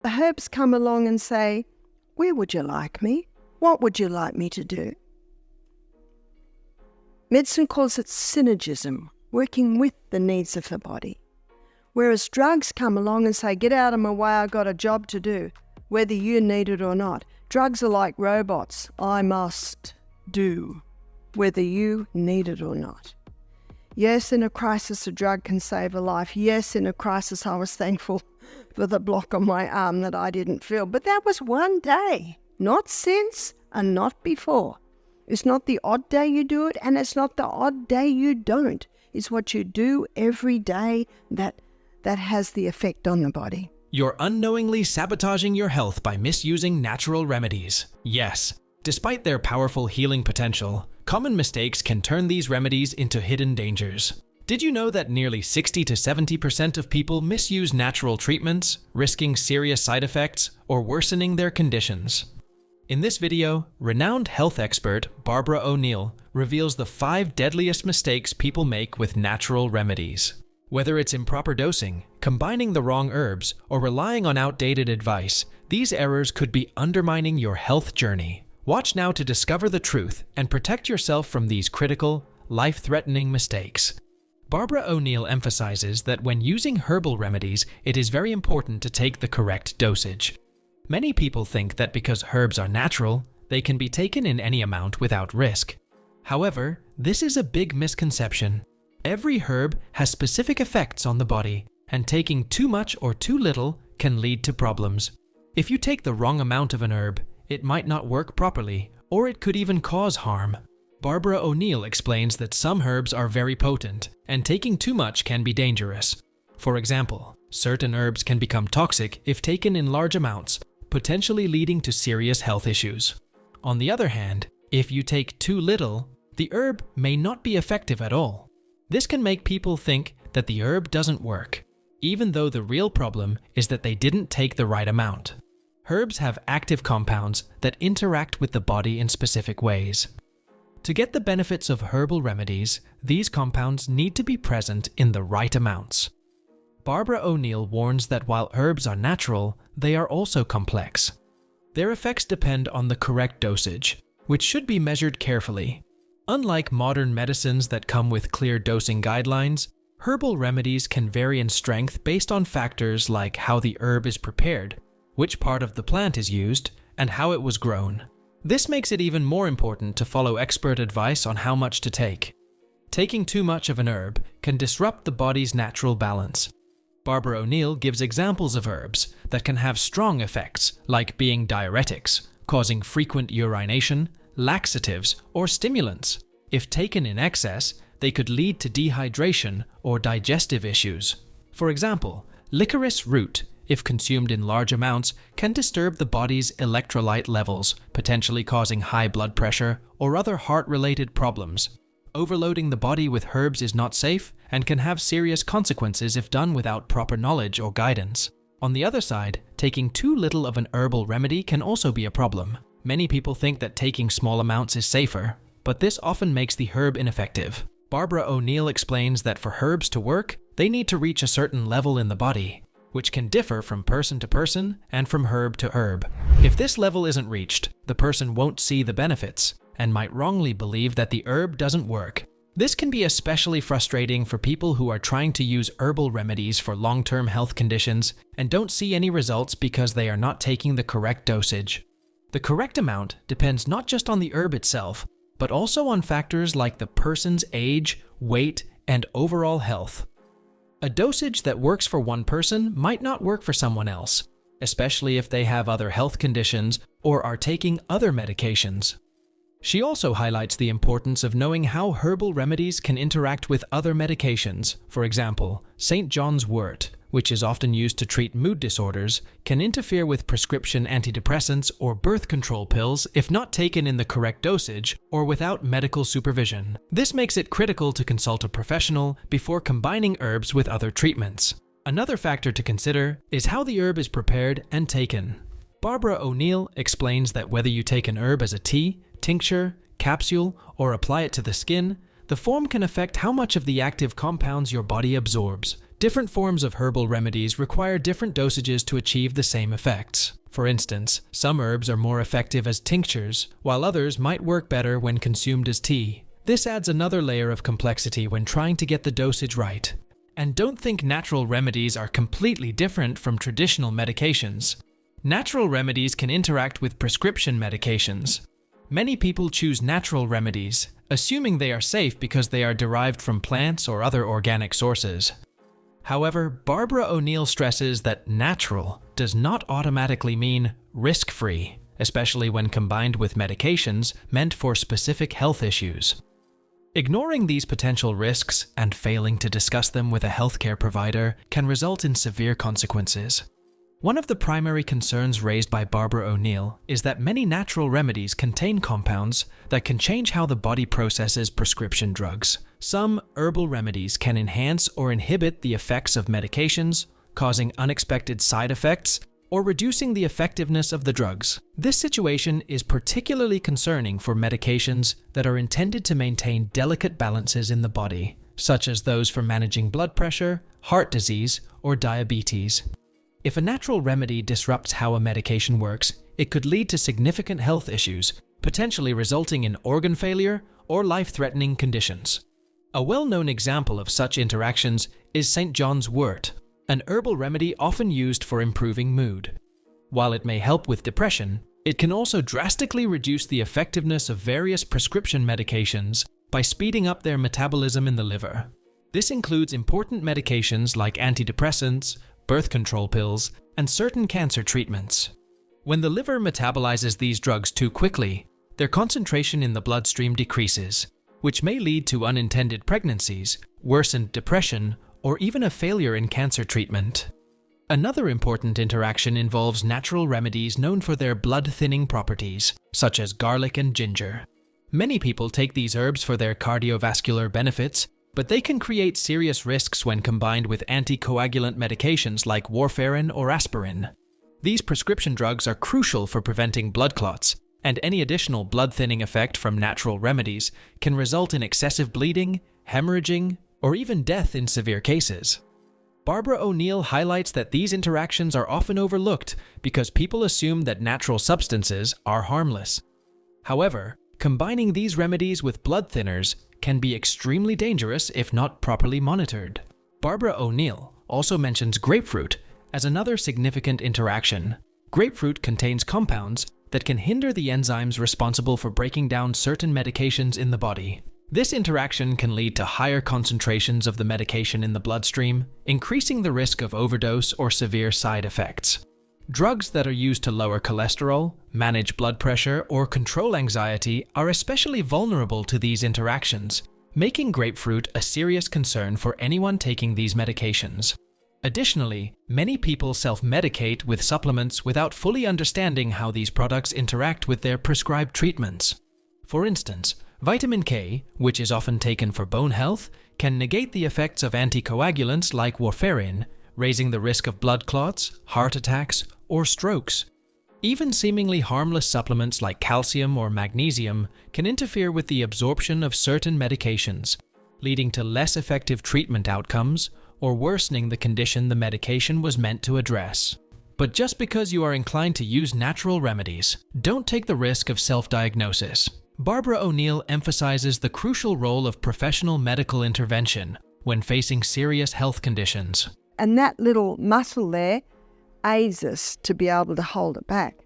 The herbs come along and say, where would you like me? What would you like me to do? Medicine calls it synergism, working with the needs of the body. Whereas drugs come along and say, get out of my way, I've got a job to do, whether you need it or not. Drugs are like robots. I must do, whether you need it or not. Yes, in a crisis, a drug can save a life. Yes, in a crisis, I was thankful for the block on my arm that I didn't feel. But that was one day, not since and not before. It's not the odd day you do it, and it's not the odd day you don't. It's what you do every day that has the effect on the body. You're unknowingly sabotaging your health by misusing natural remedies. Yes, despite their powerful healing potential, common mistakes can turn these remedies into hidden dangers. Did you know that nearly 60 to 70% of people misuse natural treatments, risking serious side effects or worsening their conditions? In this video, renowned health expert Barbara O'Neill reveals the 5 deadliest mistakes people make with natural remedies. Whether it's improper dosing, combining the wrong herbs, or relying on outdated advice, these errors could be undermining your health journey. Watch now to discover the truth and protect yourself from these critical, life-threatening mistakes. Barbara O'Neill emphasizes that when using herbal remedies, it is very important to take the correct dosage. Many people think that because herbs are natural, they can be taken in any amount without risk. However, this is a big misconception. Every herb has specific effects on the body, and taking too much or too little can lead to problems. If you take the wrong amount of an herb, it might not work properly, or it could even cause harm. Barbara O'Neill explains that some herbs are very potent, and taking too much can be dangerous. For example, certain herbs can become toxic if taken in large amounts, potentially leading to serious health issues. On the other hand, if you take too little, the herb may not be effective at all. This can make people think that the herb doesn't work, even though the real problem is that they didn't take the right amount. Herbs have active compounds that interact with the body in specific ways. To get the benefits of herbal remedies, these compounds need to be present in the right amounts. Barbara O'Neill warns that while herbs are natural, they are also complex. Their effects depend on the correct dosage, which should be measured carefully. Unlike modern medicines that come with clear dosing guidelines, herbal remedies can vary in strength based on factors like how the herb is prepared, which part of the plant is used, and how it was grown. This makes it even more important to follow expert advice on how much to take. Taking too much of an herb can disrupt the body's natural balance. Barbara O'Neill gives examples of herbs that can have strong effects, like being diuretics, causing frequent urination, laxatives, or stimulants. If taken in excess, they could lead to dehydration or digestive issues. For example, licorice root, if consumed in large amounts, can disturb the body's electrolyte levels, potentially causing high blood pressure or other heart-related problems. Overloading the body with herbs is not safe and can have serious consequences if done without proper knowledge or guidance. On the other side, taking too little of an herbal remedy can also be a problem. Many people think that taking small amounts is safer, but this often makes the herb ineffective. Barbara O'Neill explains that for herbs to work, they need to reach a certain level in the body, which can differ from person to person and from herb to herb. If this level isn't reached, the person won't see the benefits and might wrongly believe that the herb doesn't work. This can be especially frustrating for people who are trying to use herbal remedies for long-term health conditions and don't see any results because they are not taking the correct dosage. The correct amount depends not just on the herb itself, but also on factors like the person's age, weight, and overall health. A dosage that works for one person might not work for someone else, especially if they have other health conditions or are taking other medications. She also highlights the importance of knowing how herbal remedies can interact with other medications. For example, St. John's wort, which is often used to treat mood disorders, can interfere with prescription antidepressants or birth control pills if not taken in the correct dosage or without medical supervision. This makes it critical to consult a professional before combining herbs with other treatments. Another factor to consider is how the herb is prepared and taken. Barbara O'Neill explains that whether you take an herb as a tea, tincture, capsule, or apply it to the skin, The form can affect how much of the active compounds your body absorbs. Different forms of herbal remedies require different dosages to achieve the same effects. For instance, some herbs are more effective as tinctures, while others might work better when consumed as tea. This adds another layer of complexity when trying to get the dosage right. And don't think natural remedies are completely different from traditional medications. Natural remedies can interact with prescription medications. Many people choose natural remedies, assuming they are safe because they are derived from plants or other organic sources. However, Barbara O'Neill stresses that natural does not automatically mean risk-free, especially when combined with medications meant for specific health issues. Ignoring these potential risks and failing to discuss them with a healthcare provider can result in severe consequences. One of the primary concerns raised by Barbara O'Neill is that many natural remedies contain compounds that can change how the body processes prescription drugs. Some herbal remedies can enhance or inhibit the effects of medications, causing unexpected side effects or reducing the effectiveness of the drugs. This situation is particularly concerning for medications that are intended to maintain delicate balances in the body, such as those for managing blood pressure, heart disease, or diabetes. If a natural remedy disrupts how a medication works, it could lead to significant health issues, potentially resulting in organ failure or life-threatening conditions. A well-known example of such interactions is St. John's wort, an herbal remedy often used for improving mood. While it may help with depression, it can also drastically reduce the effectiveness of various prescription medications by speeding up their metabolism in the liver. This includes important medications like antidepressants, birth control pills, and certain cancer treatments. When the liver metabolizes these drugs too quickly, their concentration in the bloodstream decreases, which may lead to unintended pregnancies, worsened depression, or even a failure in cancer treatment. Another important interaction involves natural remedies known for their blood-thinning properties, such as garlic and ginger. Many people take these herbs for their cardiovascular benefits, but they can create serious risks when combined with anticoagulant medications like warfarin or aspirin. These prescription drugs are crucial for preventing blood clots, and any additional blood-thinning effect from natural remedies can result in excessive bleeding, hemorrhaging, or even death in severe cases. Barbara O'Neill highlights that these interactions are often overlooked because people assume that natural substances are harmless. However, combining these remedies with blood thinners can be extremely dangerous if not properly monitored. Barbara O'Neill also mentions grapefruit as another significant interaction. Grapefruit contains compounds that can hinder the enzymes responsible for breaking down certain medications in the body. This interaction can lead to higher concentrations of the medication in the bloodstream, increasing the risk of overdose or severe side effects. Drugs that are used to lower cholesterol, manage blood pressure, or control anxiety are especially vulnerable to these interactions, making grapefruit a serious concern for anyone taking these medications. Additionally, many people self-medicate with supplements without fully understanding how these products interact with their prescribed treatments. For instance, vitamin K, which is often taken for bone health, can negate the effects of anticoagulants like warfarin, raising the risk of blood clots, heart attacks, or strokes. Even seemingly harmless supplements like calcium or magnesium can interfere with the absorption of certain medications, leading to less effective treatment outcomes or worsening the condition the medication was meant to address. But just because you are inclined to use natural remedies, don't take the risk of self-diagnosis. Barbara O'Neill emphasizes the crucial role of professional medical intervention when facing serious health conditions. And that little muscle there aids us to be able to hold it back.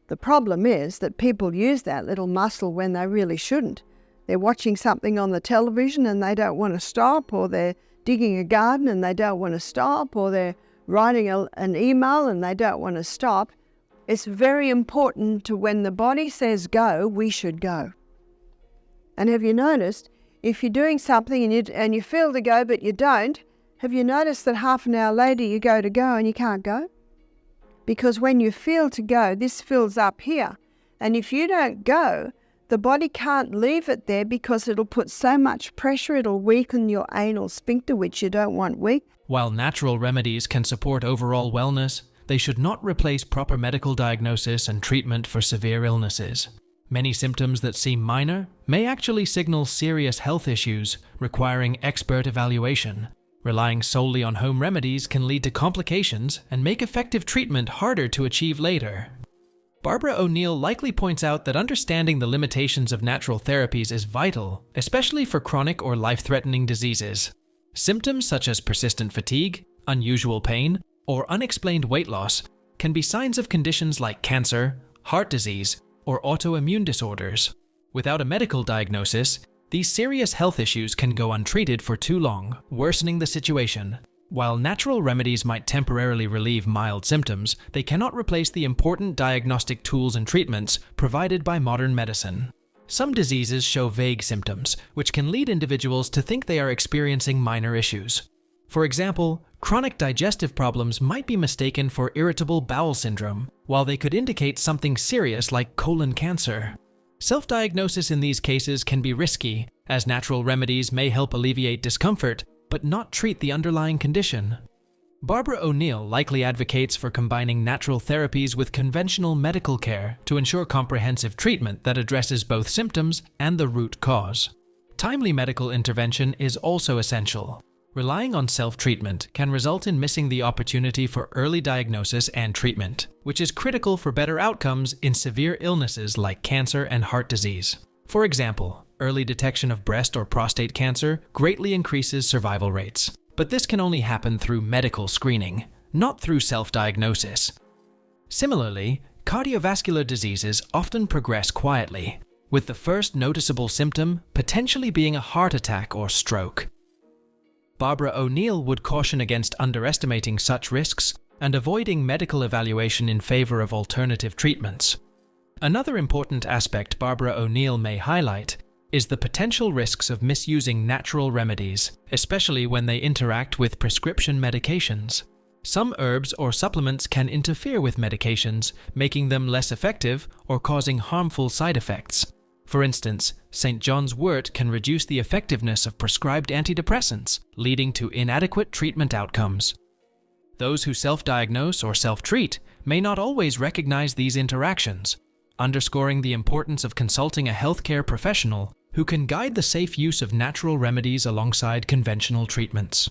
The problem is that people use that little muscle when they really shouldn't. They're watching something on the television and they don't want to stop, or they're digging a garden and they don't want to stop, or they're writing an email and they don't want to stop. It's very important to, when the body says go, we should go. And have you noticed, if you're doing something and you feel to go but you don't, have you noticed that half an hour later you go to go and you can't go? Because when you feel to go, this fills up here. And if you don't go, the body can't leave it there because it'll put so much pressure, it'll weaken your anal sphincter, which you don't want weak. While natural remedies can support overall wellness, they should not replace proper medical diagnosis and treatment for severe illnesses. Many symptoms that seem minor may actually signal serious health issues requiring expert evaluation. Relying solely on home remedies can lead to complications and make effective treatment harder to achieve later. Barbara O'Neill likely points out that understanding the limitations of natural therapies is vital, especially for chronic or life-threatening diseases. Symptoms such as persistent fatigue, unusual pain, or unexplained weight loss can be signs of conditions like cancer, heart disease, or autoimmune disorders. Without a medical diagnosis, these serious health issues can go untreated for too long, worsening the situation. While natural remedies might temporarily relieve mild symptoms, they cannot replace the important diagnostic tools and treatments provided by modern medicine. Some diseases show vague symptoms, which can lead individuals to think they are experiencing minor issues. For example, chronic digestive problems might be mistaken for irritable bowel syndrome, while they could indicate something serious like colon cancer. Self-diagnosis in these cases can be risky, as natural remedies may help alleviate discomfort, but not treat the underlying condition. Barbara O'Neill likely advocates for combining natural therapies with conventional medical care to ensure comprehensive treatment that addresses both symptoms and the root cause. Timely medical intervention is also essential. Relying on self-treatment can result in missing the opportunity for early diagnosis and treatment, which is critical for better outcomes in severe illnesses like cancer and heart disease. For example, early detection of breast or prostate cancer greatly increases survival rates, but this can only happen through medical screening, not through self-diagnosis. Similarly, cardiovascular diseases often progress quietly, with the first noticeable symptom potentially being a heart attack or stroke. Barbara O'Neill would caution against underestimating such risks and avoiding medical evaluation in favor of alternative treatments. Another important aspect Barbara O'Neill may highlight is the potential risks of misusing natural remedies, especially when they interact with prescription medications. Some herbs or supplements can interfere with medications, making them less effective or causing harmful side effects. For instance, St. John's wort can reduce the effectiveness of prescribed antidepressants, leading to inadequate treatment outcomes. Those who self-diagnose or self-treat may not always recognize these interactions, underscoring the importance of consulting a healthcare professional who can guide the safe use of natural remedies alongside conventional treatments.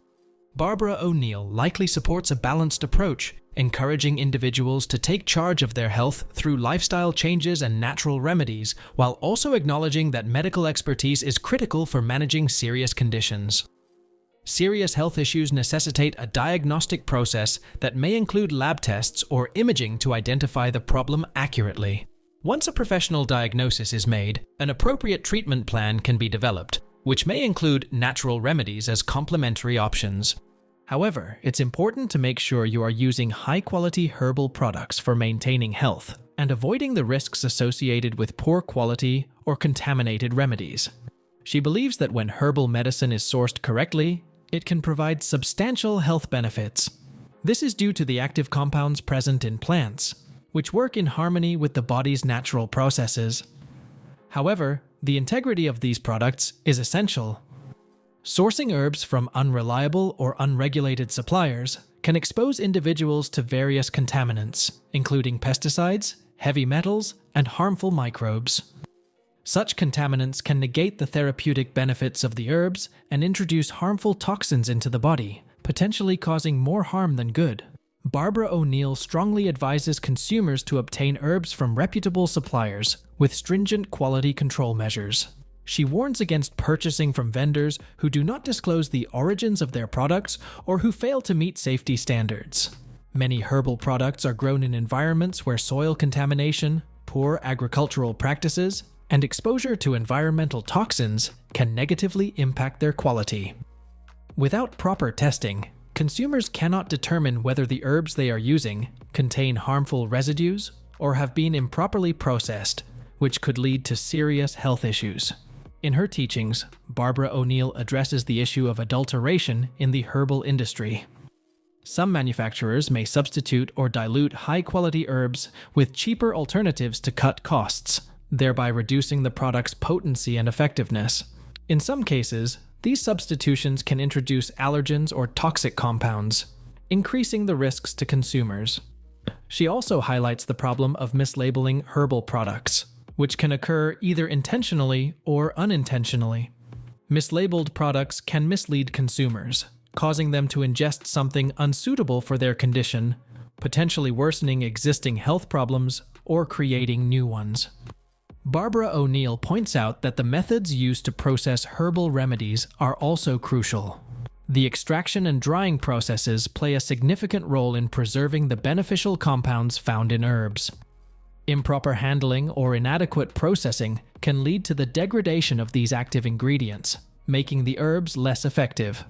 Barbara O'Neill likely supports a balanced approach, encouraging individuals to take charge of their health through lifestyle changes and natural remedies, while also acknowledging that medical expertise is critical for managing serious conditions. Serious health issues necessitate a diagnostic process that may include lab tests or imaging to identify the problem accurately. Once a professional diagnosis is made, an appropriate treatment plan can be developed, which may include natural remedies as complementary options. However, it's important to make sure you are using high-quality herbal products for maintaining health and avoiding the risks associated with poor quality or contaminated remedies. She believes that when herbal medicine is sourced correctly, it can provide substantial health benefits. This is due to the active compounds present in plants, which work in harmony with the body's natural processes. However, the integrity of these products is essential. Sourcing herbs from unreliable or unregulated suppliers can expose individuals to various contaminants, including pesticides, heavy metals, and harmful microbes. Such contaminants can negate the therapeutic benefits of the herbs and introduce harmful toxins into the body, potentially causing more harm than good. Barbara O'Neill strongly advises consumers to obtain herbs from reputable suppliers with stringent quality control measures. She warns against purchasing from vendors who do not disclose the origins of their products or who fail to meet safety standards. Many herbal products are grown in environments where soil contamination, poor agricultural practices, and exposure to environmental toxins can negatively impact their quality. Without proper testing, consumers cannot determine whether the herbs they are using contain harmful residues or have been improperly processed, which could lead to serious health issues. In her teachings, Barbara O'Neill addresses the issue of adulteration in the herbal industry. Some manufacturers may substitute or dilute high-quality herbs with cheaper alternatives to cut costs, thereby reducing the product's potency and effectiveness. In some cases, these substitutions can introduce allergens or toxic compounds, increasing the risks to consumers. She also highlights the problem of mislabeling herbal products, which can occur either intentionally or unintentionally. Mislabeled products can mislead consumers, causing them to ingest something unsuitable for their condition, potentially worsening existing health problems or creating new ones. Barbara O'Neill points out that the methods used to process herbal remedies are also crucial. The extraction and drying processes play a significant role in preserving the beneficial compounds found in herbs. Improper handling or inadequate processing can lead to the degradation of these active ingredients, making the herbs less effective.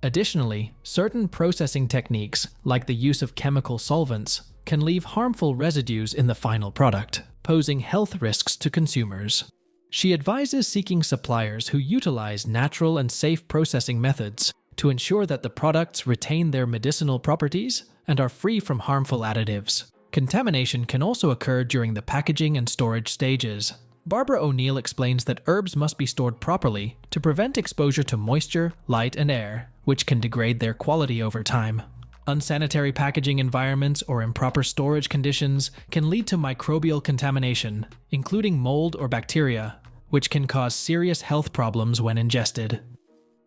Additionally, certain processing techniques, like the use of chemical solvents, can leave harmful residues in the final product, posing health risks to consumers. She advises seeking suppliers who utilize natural and safe processing methods to ensure that the products retain their medicinal properties and are free from harmful additives. Contamination can also occur during the packaging and storage stages. Barbara O'Neill explains that herbs must be stored properly to prevent exposure to moisture, light, and air, which can degrade their quality over time. Unsanitary packaging environments or improper storage conditions can lead to microbial contamination, including mold or bacteria, which can cause serious health problems when ingested.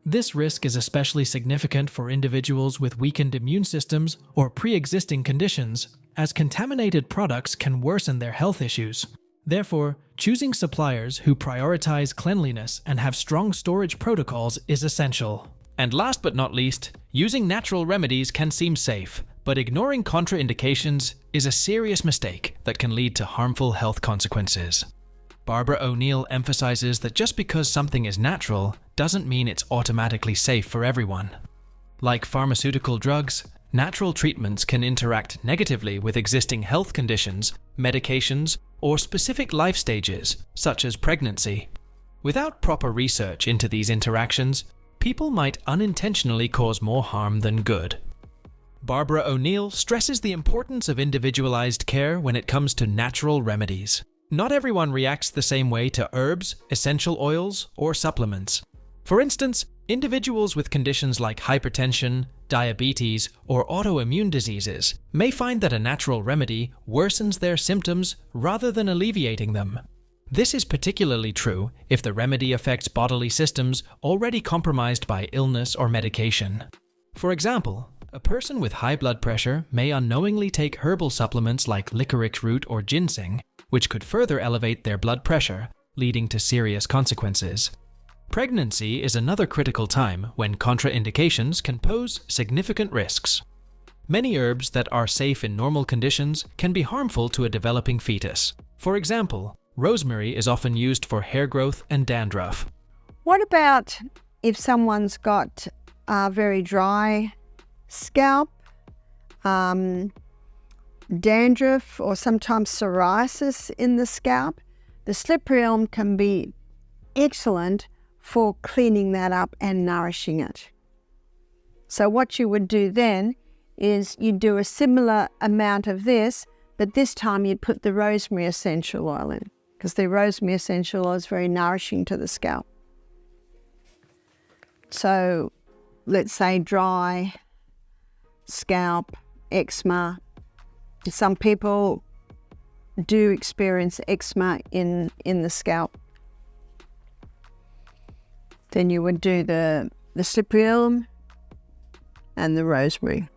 This risk is especially significant for individuals with weakened immune systems or pre-existing conditions, as contaminated products can worsen their health issues. Therefore, choosing suppliers who prioritize cleanliness and have strong storage protocols is essential. And last but not least, using natural remedies can seem safe, but ignoring contraindications is a serious mistake that can lead to harmful health consequences. Barbara O'Neill emphasizes that just because something is natural doesn't mean it's automatically safe for everyone. Like pharmaceutical drugs, natural treatments can interact negatively with existing health conditions, medications, or specific life stages, such as pregnancy. Without proper research into these interactions, people might unintentionally cause more harm than good. Barbara O'Neill stresses the importance of individualized care when it comes to natural remedies. Not everyone reacts the same way to herbs, essential oils, or supplements. For instance, individuals with conditions like hypertension, diabetes, or autoimmune diseases may find that a natural remedy worsens their symptoms rather than alleviating them. This is particularly true if the remedy affects bodily systems already compromised by illness or medication. For example, a person with high blood pressure may unknowingly take herbal supplements like licorice root or ginseng, which could further elevate their blood pressure, leading to serious consequences. Pregnancy is another critical time when contraindications can pose significant risks. Many herbs that are safe in normal conditions can be harmful to a developing fetus. For example, rosemary is often used for hair growth and dandruff. What about if someone's got a very dry scalp, dandruff, or sometimes psoriasis in the scalp? The slippery elm can be excellent for cleaning that up and nourishing it. So what you would do then is you'd do a similar amount of this, but this time you'd put the rosemary essential oil in, because the rosemary essential oil is very nourishing to the scalp. So let's say dry scalp, eczema. Some people do experience eczema in the scalp. Then you would do the slippery elm and the rosemary.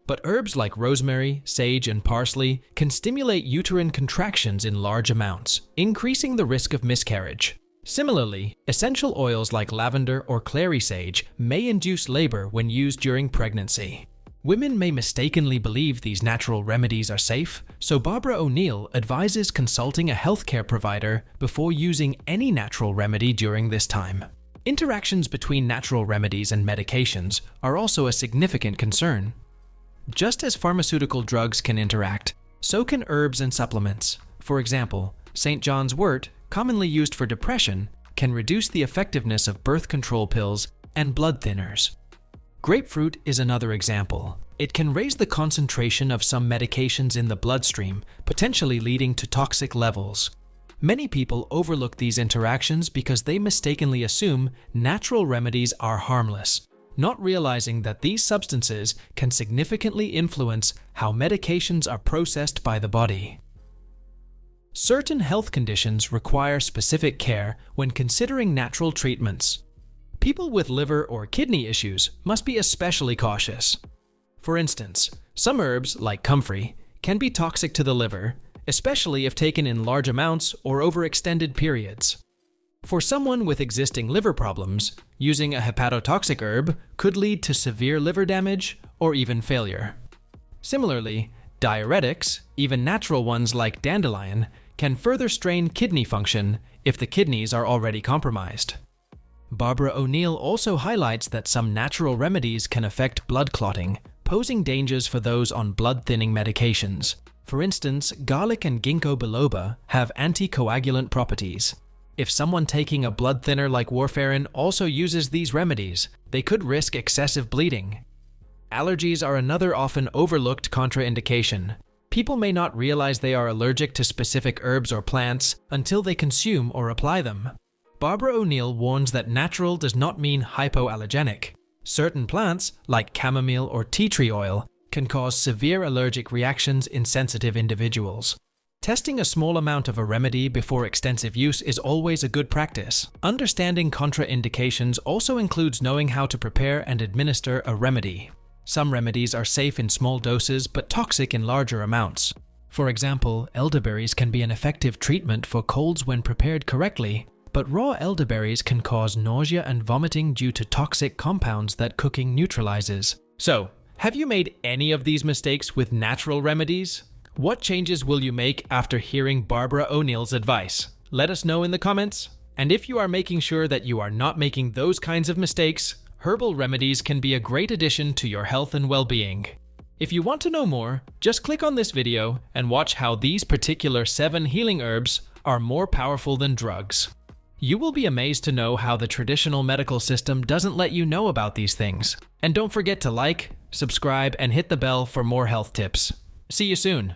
But herbs like rosemary, sage, and parsley can stimulate uterine contractions in large amounts, increasing the risk of miscarriage. Similarly, essential oils like lavender or clary sage may induce labor when used during pregnancy. Women may mistakenly believe these natural remedies are safe, so Barbara O'Neill advises consulting a healthcare provider before using any natural remedy during this time. Interactions between natural remedies and medications are also a significant concern. Just as pharmaceutical drugs can interact, so can herbs and supplements. For example, St. John's wort, commonly used for depression, can reduce the effectiveness of birth control pills and blood thinners. Grapefruit is another example. It can raise the concentration of some medications in the bloodstream, potentially leading to toxic levels. Many people overlook these interactions because they mistakenly assume natural remedies are harmless, not realizing that these substances can significantly influence how medications are processed by the body. Certain health conditions require specific care when considering natural treatments. People with liver or kidney issues must be especially cautious. For instance, some herbs, like comfrey, can be toxic to the liver, especially if taken in large amounts or over extended periods. For someone with existing liver problems, using a hepatotoxic herb could lead to severe liver damage or even failure. Similarly, diuretics, even natural ones like dandelion, can further strain kidney function if the kidneys are already compromised. Barbara O'Neill also highlights that some natural remedies can affect blood clotting, posing dangers for those on blood-thinning medications. For instance, garlic and ginkgo biloba have anticoagulant properties. If someone taking a blood thinner like warfarin also uses these remedies, they could risk excessive bleeding. Allergies are another often overlooked contraindication. People may not realize they are allergic to specific herbs or plants until they consume or apply them. Barbara O'Neill warns that natural does not mean hypoallergenic. Certain plants, like chamomile or tea tree oil, can cause severe allergic reactions in sensitive individuals. Testing a small amount of a remedy before extensive use is always a good practice. Understanding contraindications also includes knowing how to prepare and administer a remedy. Some remedies are safe in small doses but toxic in larger amounts. For example, elderberries can be an effective treatment for colds when prepared correctly, but raw elderberries can cause nausea and vomiting due to toxic compounds that cooking neutralizes. So, have you made any of these mistakes with natural remedies? What changes will you make after hearing Barbara O'Neill's advice? Let us know in the comments. And if you are making sure that you are not making those kinds of mistakes, herbal remedies can be a great addition to your health and well-being. If you want to know more, just click on this video and watch how these particular 7 healing herbs are more powerful than drugs. You will be amazed to know how the traditional medical system doesn't let you know about these things. And don't forget to like, subscribe, and hit the bell for more health tips. See you soon.